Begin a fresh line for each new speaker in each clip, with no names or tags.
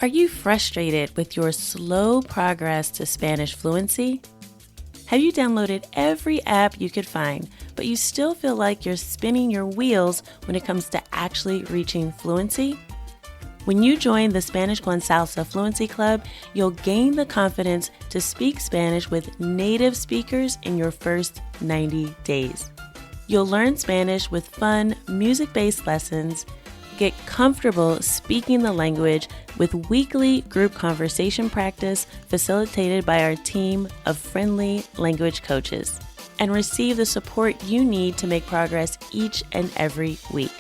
Are you frustrated with your slow progress to Spanish fluency? Have you downloaded every app you could find, but you still feel like you're spinning your wheels when it comes to actually reaching fluency? When you join the Spanish con Salsa Fluency Club, you'll gain the confidence to speak Spanish with native speakers in your first 90 days. You'll learn Spanish with fun, music-based lessons, get comfortable speaking the language with weekly group conversation practice facilitated by our team of friendly language coaches, and receive the support you need to make progress each and every week.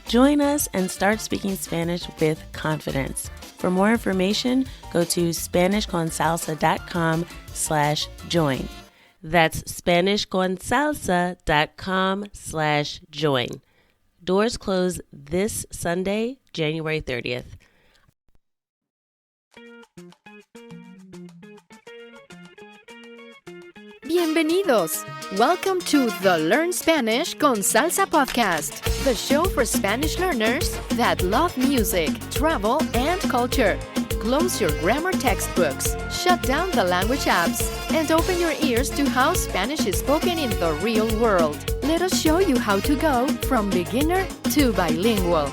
Join us and start speaking Spanish with confidence. For more information, go to SpanishConSalsa.com/join. That's SpanishConSalsa.com/join. Doors close this Sunday, January 30th.
Bienvenidos! Welcome to the Learn Spanish con Salsa podcast, the show for Spanish learners that love music, travel, and culture. Close your grammar textbooks, shut down the language apps, and open your ears to how Spanish is spoken in the real world. Let us show you how to go from beginner to bilingual.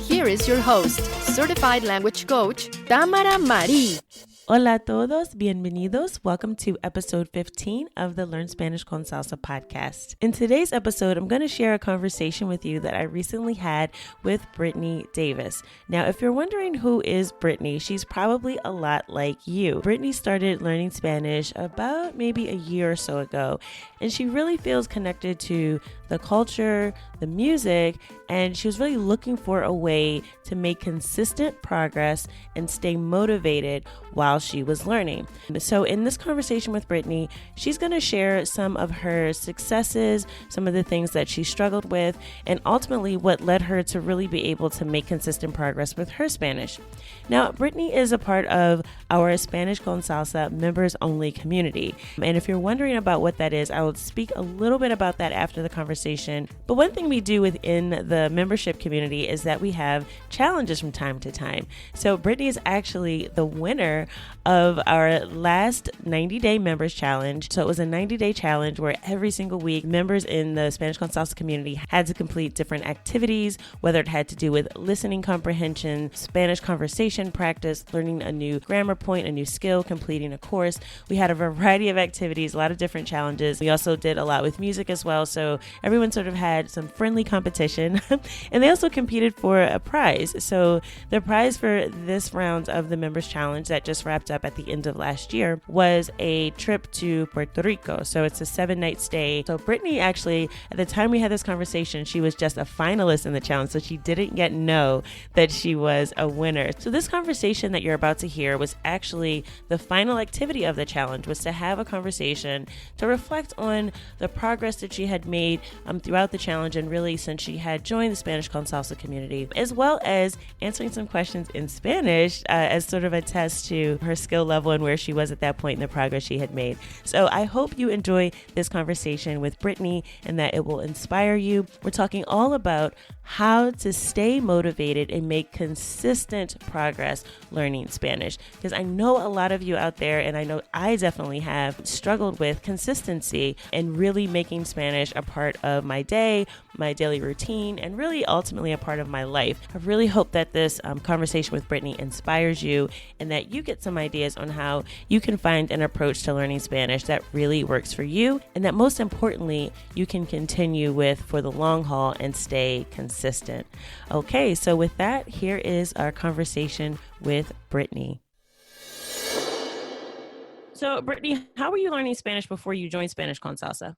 Here is your host, certified language coach, Tamara Marie.
Hola a todos, bienvenidos. Welcome to episode 15 of the Learn Spanish con Salsa podcast. In today's episode, I'm going to share a conversation with you that I recently had with Brittany Davis. Now, if you're wondering who is Brittany, she's probably a lot like you. Brittany started learning Spanish about maybe a year or so ago, and she really feels connected to the culture, the music, and she was really looking for a way to make consistent progress and stay motivated while she was learning. So in this conversation with Brittany, she's going to share some of her successes, some of the things that she struggled with, and ultimately what led her to really be able to make consistent progress with her Spanish. Now, Brittany is a part of our Spanish con Salsa members only community. And if you're wondering about what that is, I will speak a little bit about that after the conversation. But one thing we do within the membership community is that we have challenges from time to time. So Brittany is actually the winner of our last 90-day members challenge. So it was a 90-day challenge where every single week members in the Spanish con Salsa community had to complete different activities, whether it had to do with listening comprehension, Spanish conversation practice, learning a new grammar point, a new skill, completing a course. We had a variety of activities, a lot of different challenges. We also did a lot with music as well. So everyone sort of had some friendly competition and they also competed for a prize. So the prize for this round of the members challenge that just wrapped up at the end of last year was a trip to Puerto Rico. So it's a 7-night stay. So Brittany actually, at the time we had this conversation, she was just a finalist in the challenge. So she didn't yet know that she was a winner. So this conversation that you're about to hear was actually the final activity of the challenge, was to have a conversation to reflect on the progress that she had made throughout the challenge and really since she had joined the Spanish con Salsa community, as well as answering some questions in Spanish as sort of a test to her skill level and where she was at that point in the progress she had made. So I hope you enjoy this conversation with Brittany and that it will inspire you. We're talking all about how to stay motivated and make consistent progress learning Spanish, because I know a lot of you out there, and I know I definitely have struggled with consistency and really making Spanish a part of my day, my daily routine, and really ultimately a part of my life. I really hope that this conversation with Brittany inspires you and that you get some ideas on how you can find an approach to learning Spanish that really works for you and that most importantly you can continue with for the long haul and stay consistent. Okay, so with that, here is our conversation with Brittany. So Brittany, how were you learning Spanish before you joined Spanish con Salsa?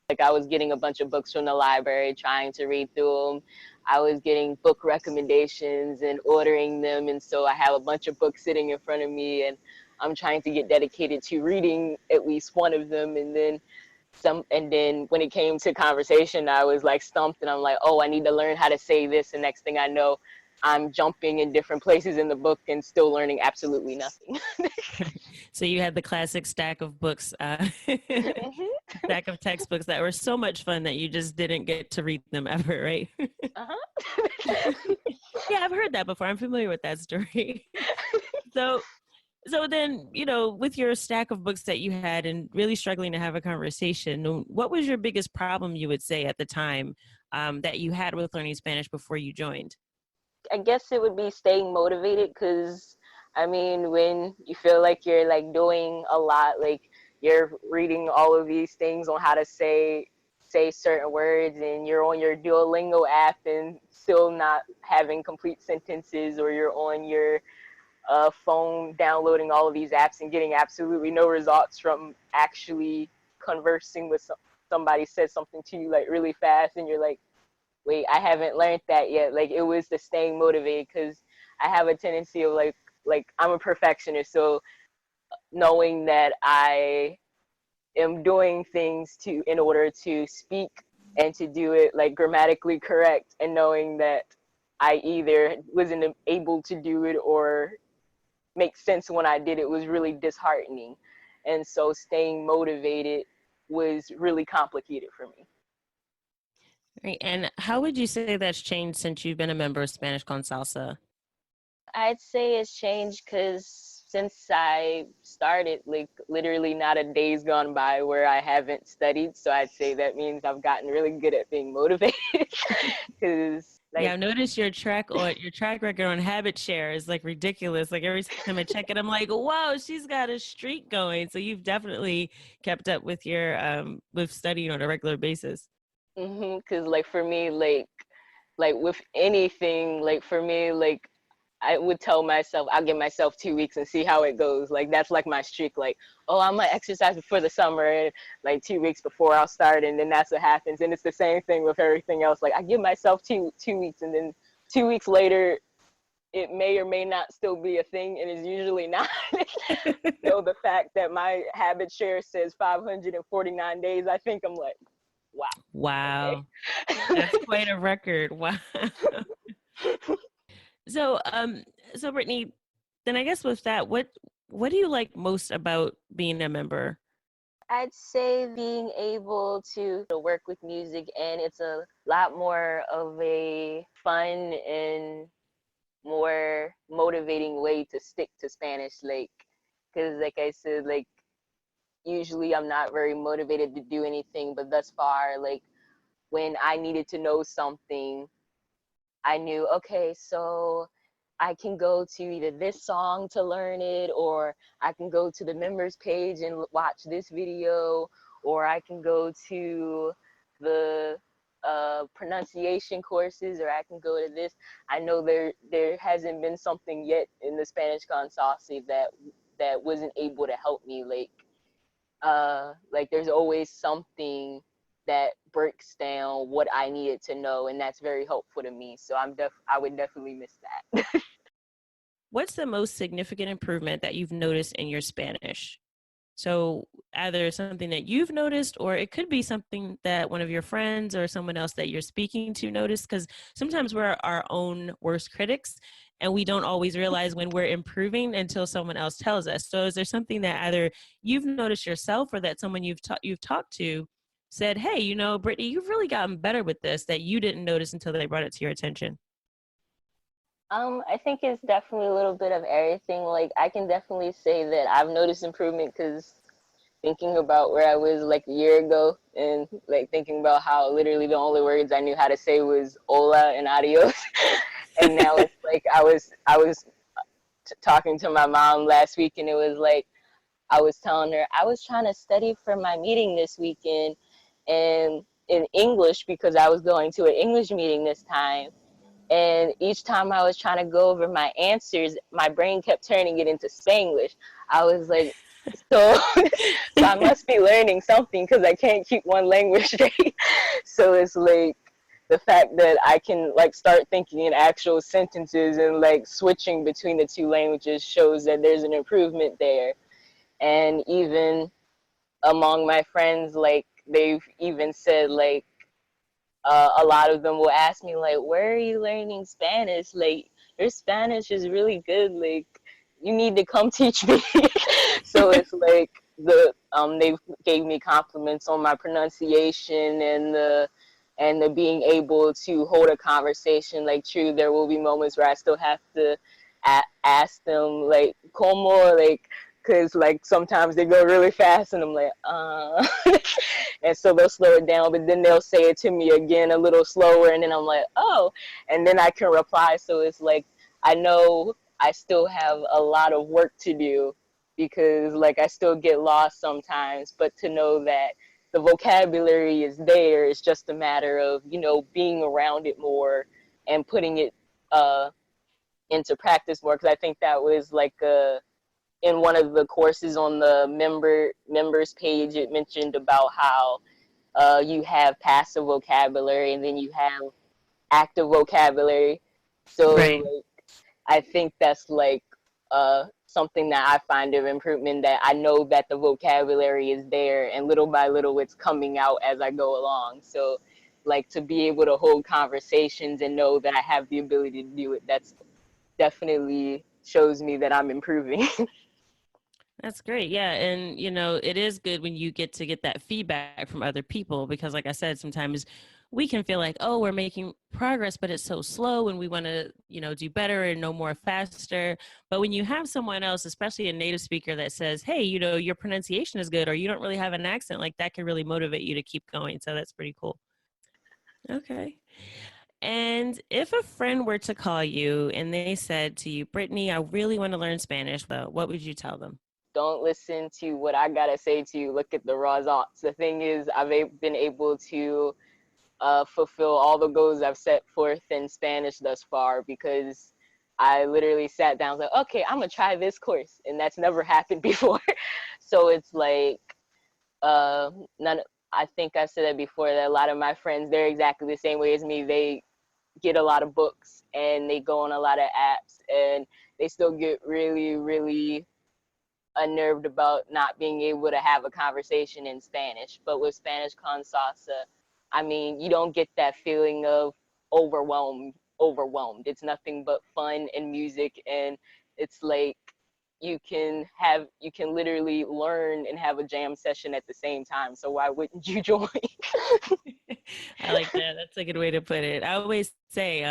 Like I was getting a bunch of books from the library, trying to read through them. I was getting book recommendations and ordering them. And so I have a bunch of books sitting in front of me and I'm trying to get dedicated to reading at least one of them. And then when it came to conversation, I was like stumped and I'm like, oh, I need to learn how to say this. And next thing I know, I'm jumping in different places in the book and still learning absolutely nothing.
So you had the classic stack of books, stack of textbooks that were so much fun that you just didn't get to read them ever, right?
Uh-huh.
Yeah, I've heard that before. I'm familiar with that story. So So then, with your stack of books that you had and really struggling to have a conversation, what was your biggest problem you would say at the time that you had with learning Spanish before you joined?
I guess it would be staying motivated because I mean, when you feel like you're like doing a lot, like you're reading all of these things on how to say certain words and you're on your Duolingo app and still not having complete sentences, or you're on your phone downloading all of these apps and getting absolutely no results from actually conversing with somebody says something to you like really fast and you're like, wait, I haven't learned that yet. Like it was the staying motivated because I have a tendency of like I'm a perfectionist. So knowing that I am doing things to in order to speak and to do it like grammatically correct, and knowing that I either wasn't able to do it or make sense when I did it was really disheartening. And so staying motivated was really complicated for me.
Right. And how would you say that's changed since you've been a member of Spanish con Salsa?
I'd say it's changed because since I started, like literally not a day's gone by where I haven't studied. So I'd say that means I've gotten really good at being motivated. Because
Yeah, I've noticed your track record on Habit Share is like ridiculous. Like every time I check it, I'm like, wow, she's got a streak going. So you've definitely kept up with your with studying on a regular basis.
because like for me, like with anything, like for me, like I would tell myself I'll give myself 2 weeks and see how it goes. Like that's like my streak. Like, oh, I'm gonna exercise before the summer, and like 2 weeks before I'll start, and then that's what happens. And it's the same thing with everything else. Like I give myself two weeks, and then 2 weeks later, it may or may not still be a thing, and it's usually not. So the fact that my habit share says 549 days, I think I'm like, wow.
Wow.
Okay.
That's quite a record. Wow. So, so Brittany, then I guess with that, what do you like most about being a member?
I'd say being able to work with music, and it's a lot more of a fun and more motivating way to stick to Spanish. Like, because like I said, like usually I'm not very motivated to do anything, but thus far, like when I needed to know something, I knew, okay, so I can go to either this song to learn it, or I can go to the members page and watch this video, or I can go to the pronunciation courses, or I can go to this. I know there hasn't been something yet in the Spanish Consalsi that wasn't able to help me. Like there's always something that breaks down what I needed to know, and that's very helpful to me. So I would definitely miss that.
What's the most significant improvement that you've noticed in your Spanish? So either something that you've noticed, or it could be something that one of your friends or someone else that you're speaking to noticed, because sometimes we're our own worst critics and we don't always realize when we're improving until someone else tells us. So is there something that either you've noticed yourself or that someone you've talked to said, hey, Brittany, you've really gotten better with this, that you didn't notice until they brought it to your attention?
I think it's definitely a little bit of everything. Like I can definitely say that I've noticed improvement because thinking about where I was like a year ago, and like thinking about how literally the only words I knew how to say was hola and adios. And now it's like I was talking to my mom last week, and it was like I was telling her I was trying to study for my meeting this weekend and in English because I was going to an English meeting this time. And each time I was trying to go over my answers, my brain kept turning it into Spanglish. I was like, so, so I must be learning something because I can't keep one language straight. So it's like the fact that I can like start thinking in actual sentences and like switching between the two languages shows that there's an improvement there. And even among my friends, like they've even said like a lot of them will ask me like, where are you learning Spanish? Like your Spanish is really good. Like you need to come teach me. So it's like they gave me compliments on my pronunciation and the being able to hold a conversation. Like true, there will be moments where I still have to ask them like como, like, because like sometimes they go really fast and I'm like, and so they'll slow it down, but then they'll say it to me again a little slower, and then I'm like, oh, and then I can reply. So it's like, I know I still have a lot of work to do because like I still get lost sometimes, but to know that the vocabulary is there, it's just a matter of, you know, being around it more and putting it into practice more. Because I think that was like in one of the courses on the members page, it mentioned about how you have passive vocabulary and then you have active vocabulary. So
Right.
like, I think that's like something that I find of improvement, that I know that the vocabulary is there and little by little it's coming out as I go along. So like to be able to hold conversations and know that I have the ability to do it, that's definitely shows me that I'm improving.
That's great. Yeah. And, you know, it is good when you get to get that feedback from other people because, like I said, sometimes we can feel like, oh, we're making progress, but it's so slow and we want to, you know, do better and know more faster. But when you have someone else, especially a native speaker, that says, hey, you know, your pronunciation is good or you don't really have an accent, like that can really motivate you to keep going. So that's pretty cool. Okay. And if a friend were to call you and they said to you, Brittany, I really want to learn Spanish, what would you tell them?
Don't listen to what I gotta say to you. Look at the results. The thing is, been able to fulfill all the goals I've set forth in Spanish thus far because I literally sat down and was like, okay, I'm gonna try this course, and that's never happened before. So it's like uh, none. I think I said that before, that a lot of my friends, they're exactly the same way as me. They get a lot of books and they go on a lot of apps, and they still get really, really unnerved about not being able to have a conversation in Spanish. But with Spanish con salsa, I mean, you don't get that feeling of overwhelmed. It's nothing but fun and music, and it's like you can literally learn and have a jam session at the same time. So why wouldn't you join?
I like that. That's a good way to put it. I always say,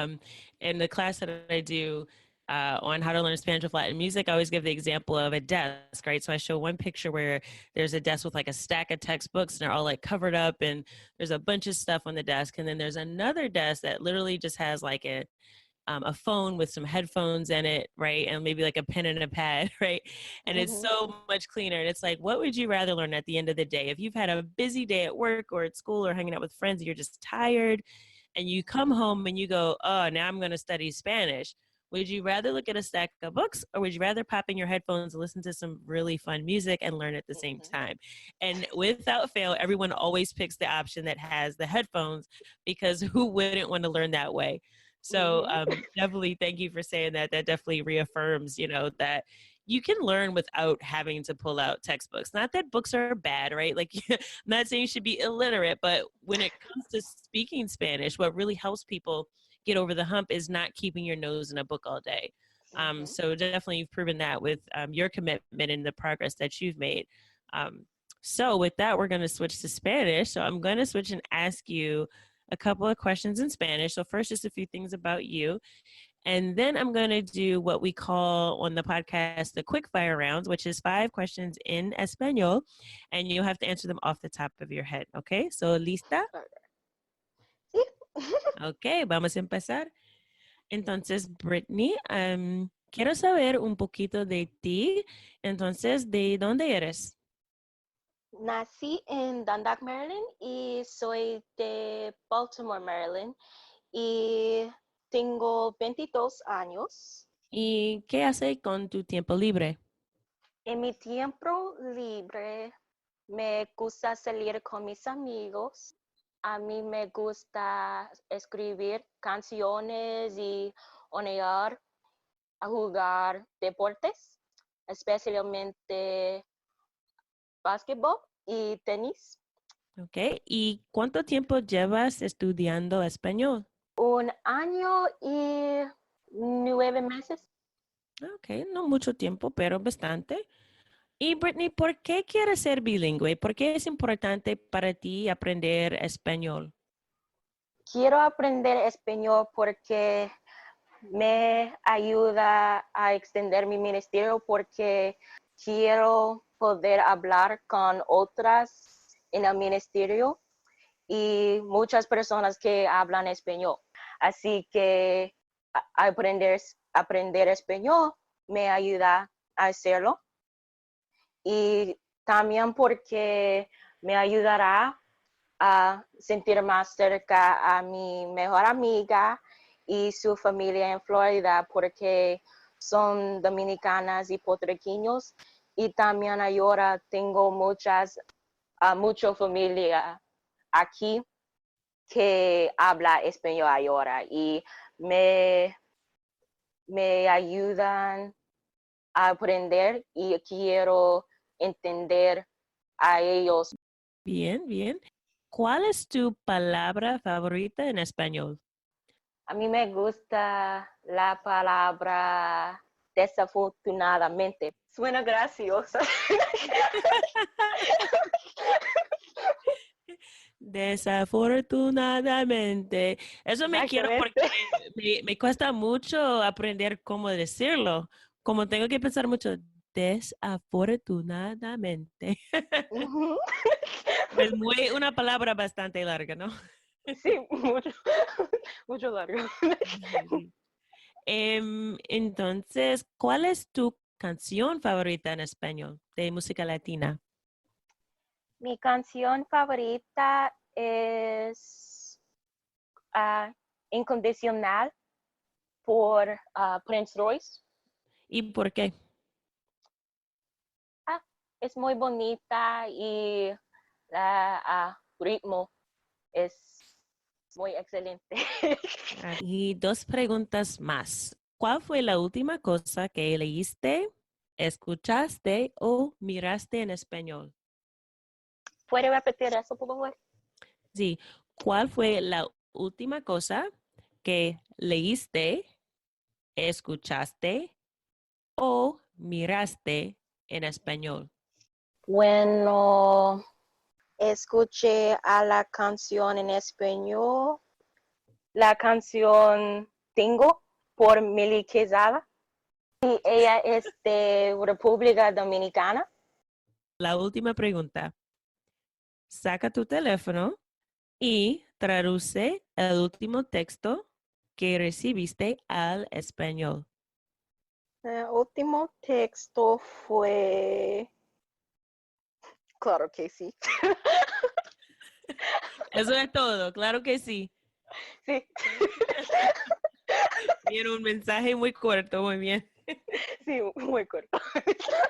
in the class that I do on how to learn Spanish with Latin music, I always give the example of a desk, right? So I show one picture where there's a desk with like a stack of textbooks and they're all like covered up and there's a bunch of stuff on the desk. And then there's another desk that literally just has like a phone with some headphones in it, right? And maybe like a pen and a pad, right? And it's
Mm-hmm.
so much cleaner. And it's like, what would you rather learn at the end of the day? If you've had a busy day at work or at school or hanging out with friends and you're just tired and you come home and you go, oh, now I'm going to study Spanish. Would you rather look at a stack of books or would you rather pop in your headphones and listen to some really fun music and learn at the same
Mm-hmm.
time? And without fail, everyone always picks the option that has the headphones because who wouldn't want to learn that way? So
Mm-hmm.
definitely thank you for saying that. That definitely reaffirms, you know, that you can learn without having to pull out textbooks. Not that books are bad, right? Like I'm not saying you should be illiterate, but when it comes to speaking Spanish, what really helps people get over the hump is not keeping your nose in a book all day.
Mm-hmm.
So definitely you've proven that with your commitment and the progress that you've made. Um, so with that, we're going to switch to Spanish. So I'm going to switch and ask you a couple of questions in Spanish. So first, just a few things about you. And then I'm going to do what we call on the podcast the quick fire rounds, which is 5 questions in Espanol. And you have to answer them off the top of your head. Okay, so lista.
Sí.
Ok, vamos a empezar. Entonces, Brittany, quiero saber un poquito de ti. Entonces, ¿de dónde eres?
Nací en Dundalk, Maryland, y soy de Baltimore, Maryland, y tengo 22 años.
¿Y qué haces con tu tiempo libre?
En mi tiempo libre me gusta salir con mis amigos. A mí me gusta escribir canciones y onear a jugar deportes, especialmente básquetbol y tenis.
Ok, ¿y cuánto tiempo llevas estudiando español?
1 año y 9 meses.
Ok, no mucho tiempo, pero bastante. Y Brittany, ¿por qué quieres ser bilingüe? ¿Por qué es importante para ti aprender español?
Quiero aprender español porque me ayuda a extender mi ministerio porque quiero poder hablar con otras en el ministerio y muchas personas que hablan español. Así que aprender español me ayuda a hacerlo. Y también porque me ayudará a sentir más cerca a mi mejor amiga y su familia en Florida porque son dominicanas y puertorriqueños. Y también ahora tengo mucha familia aquí que habla español ahora y me, me ayudan a aprender y quiero entender a ellos.
Bien, bien. ¿Cuál es tu palabra favorita en español?
A mí me gusta la palabra desafortunadamente. Suena graciosa.
Desafortunadamente. Eso me quiero porque
Exactamente.
me cuesta mucho aprender cómo decirlo. Como tengo que pensar mucho, desafortunadamente.
Uh-huh.
Es una palabra bastante larga, ¿no?
Sí, mucho, mucho largo.
Sí. Entonces, ¿cuál es tu canción favorita en español de música latina?
Mi canción favorita es Incondicional por Prince Royce.
¿Y por qué?
Es muy bonita y el ritmo es muy excelente.
Y dos preguntas más. ¿Cuál fue la última cosa que leíste, escuchaste o miraste en español?
¿Puede repetir eso, por favor?
Sí. ¿Cuál fue la última cosa que leíste, escuchaste o miraste en español?
Bueno, escuché a la canción en español, la canción Tengo por Mili Quesada. Y ella es de República Dominicana.
La última pregunta. Saca tu teléfono y traduce el último texto que recibiste al español.
El último texto fue... Claro que sí.
Eso es todo, claro que sí.
Sí.
Bien, un mensaje muy corto, muy bien.
Sí, muy corto.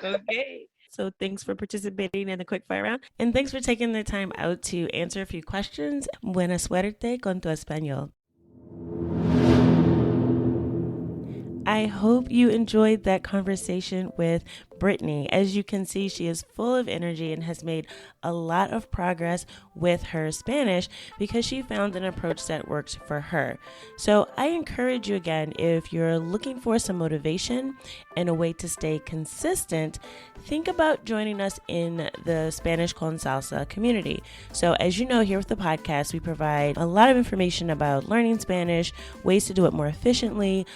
Okay. So thanks for participating in the quickfire round. And thanks for taking the time out to answer a few questions. Buena suerte con tu español. I hope you enjoyed that conversation with Brittany. As you can see, she is full of energy and has made a lot of progress with her Spanish because she found an approach that works for her. So I encourage you again, if you're looking for some motivation and a way to stay consistent, think about joining us in the Spanish con Salsa community. So as you know, here with the podcast, we provide a lot of information about learning Spanish, ways to do it more efficiently,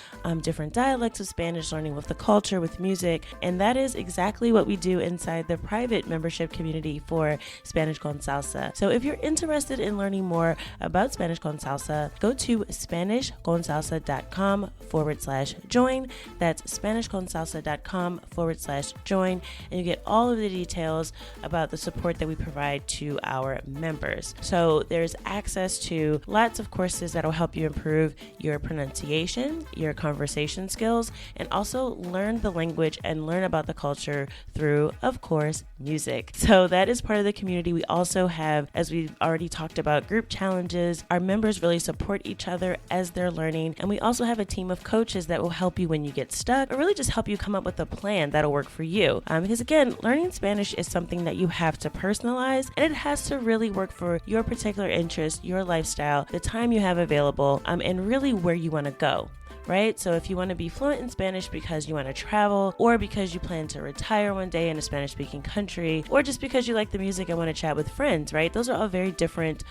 different dialects of Spanish, learning with the culture, with music, and that is exactly what we do inside the private membership community for Spanish con Salsa. So if you're interested in learning more about Spanish con Salsa, go to SpanishConSalsa.com/join. That's SpanishConSalsa.com/join, and you get all of the details about the support that we provide to our members. So there's access to lots of courses that will help you improve your pronunciation, your conversation skills, and also learn the language and learn about the culture through, of course, music. So that is part of the community. We also have, as we've already talked about, group challenges. Our members really support each other as they're learning. And we also have a team of coaches that will help you when you get stuck, or really just help you come up with a plan that'll work for you. Because again, learning Spanish is something that you have to personalize, and it has to really work for your particular interest, your lifestyle, the time you have available, and really where you want to go. right? So if you want to be fluent in Spanish because you want to travel, or because you plan to retire one day in a Spanish-speaking country, or just because you like the music and want to chat with friends, right? Those are all very different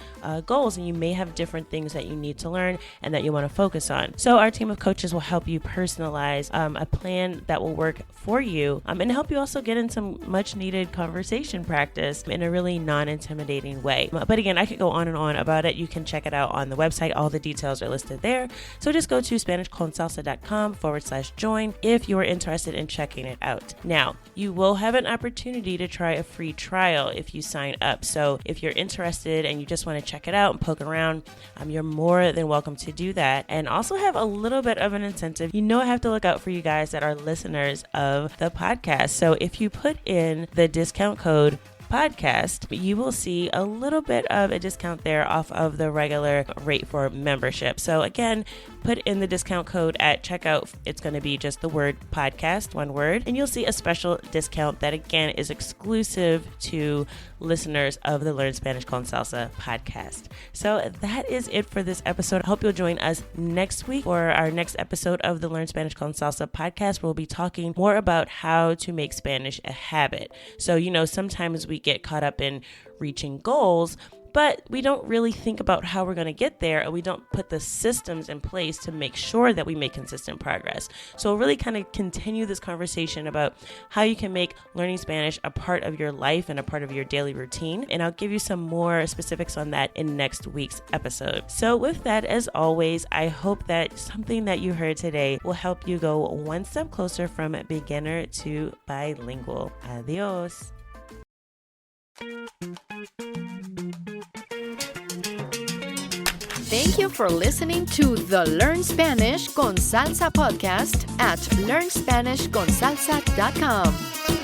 goals, and you may have different things that you need to learn and that you want to focus on. So our team of coaches will help you personalize a plan that will work for you and help you also get in some much needed conversation practice in a really non-intimidating way. But again, I could go on and on about it. You can check it out on the website. All the details are listed there. So just go to SpanishConSalsa.com/join if you're interested in checking it out. Now, you will have an opportunity to try a free trial if you sign up. So if you're interested and you just want to check it out and poke around, you're more than welcome to do that, and also have a little bit of an incentive. I have to look out for you guys that are listeners of the podcast. So if you put in the discount code podcast, you will see a little bit of a discount there off of the regular rate for membership. So again, put in the discount code at checkout. It's going to be just the word podcast, one word, and you'll see a special discount that again is exclusive to listeners of the Learn Spanish con Salsa podcast. So that is it for this episode. I hope you'll join us next week for our next episode of the Learn Spanish con Salsa podcast. We'll be talking more about how to make Spanish a habit. So, sometimes we get caught up in reaching goals, but we don't really think about how we're going to get there, and we don't put the systems in place to make sure that we make consistent progress. So we'll really kind of continue this conversation about how you can make learning Spanish a part of your life and a part of your daily routine. And I'll give you some more specifics on that in next week's episode. So with that, as always, I hope that something that you heard today will help you go one step closer from beginner to bilingual. Adios.
Thank you for listening to the Learn Spanish con Salsa podcast at learnspanishconsalsa.com.